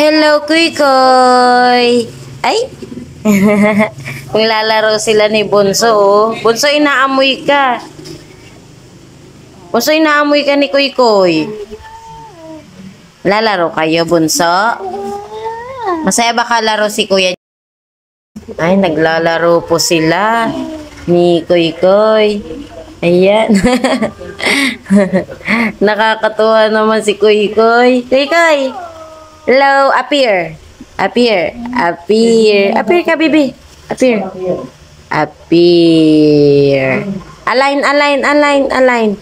Hello, Kuy Koy! Ay! Naglalaro sila ni Bunso, oh. Bunso, inaamoy ka. Bunso, inaamoy ka ni Kuy Koy. Lalaro kayo, Bunso? Masaya ba kalaro si Kuya? Ay, naglalaro po sila ni Kuy Koy. Ayan. Nakakatuwa naman si Kuy Koy. Kuy Koy! Hello, appear. Appear. Appear. Appear ka, baby. Appear. Appear. Align, align, align, align.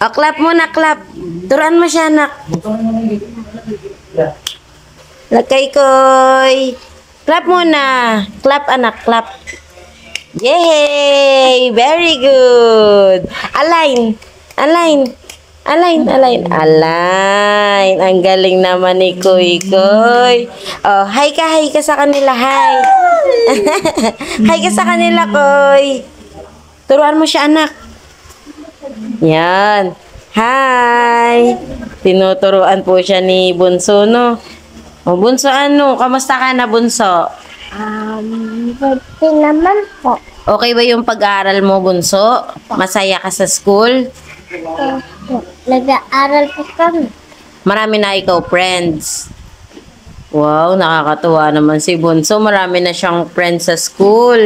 O, clap muna, clap. Turuan mo siya, anak. Lagay koy. Clap muna. Clap, anak, clap. Yay! Very good. Align. Align. Align, align, align. Ang galing naman ni Kuy Koy. Oh, hi ka sa kanila, hi. Hi ka sa kanila, Koy. Turuan mo siya, anak. Yan. Hi. Tinuturuan po siya ni Bunso, no? O, Bunso, ano? Kamusta ka na, Bunso? Buti naman po. Okay ba yung pag-aaral mo, Bunso? Masaya ka sa school? Nag-aaral po kami. Marami na ikaw friends. Wow, nakakatuwa naman si Bunso. Marami na siyang friends sa school.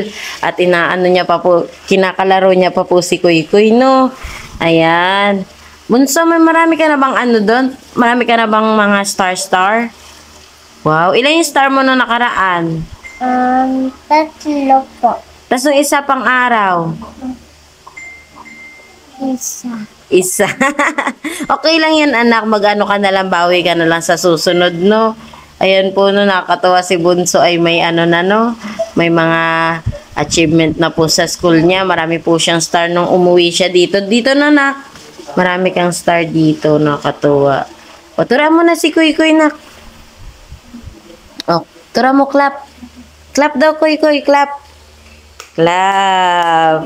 At inaano niya pa po, kinakalaro niya pa po si Kuy Koy, no? Ayan. Bunso, may marami ka na bang ano doon? Marami ka na bang mga star-star? Wow, ilan yung star mo na nakaraan? 3 po. Tapos yung isa pang araw? Isa. Okay lang yan, anak. Mag-ano ka na lang, bawi ka na lang sa susunod, no? Ayan po, no, nakakatawa si Bunso ay may ano na, no? May mga achievement na po sa school niya. Marami po siyang star nung umuwi siya dito. Dito na, nak. Marami kang star dito, nakakatawa. O, tura mo na si Kuy Koy, nak. O, tura mo, clap. Clap daw, Kuy Koy, clap. Clap.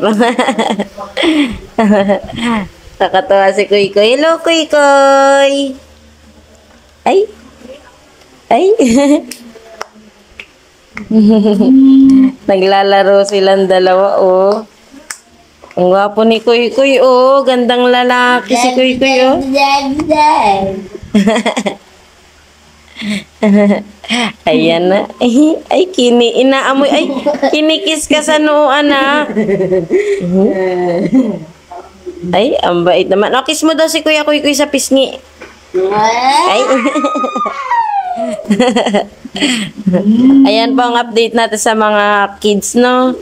Nakakatawa si Kuy Koy. Hello, Kuy Koy. Ay. Ay. Naglalaro silang dalawa, oh. Ang gwapo ni Kuy Koy, oh. Gandang lalaki si Kuy Koy, oh. Ayan na. Ay, inaamoy. Ay, kinikis ka sa noo, anak. Ay, ang bait naman. O, kiss mo daw si Kuya Kuy Koy sa pisngi. Ay. Ayan po ang update natin sa mga kids, no?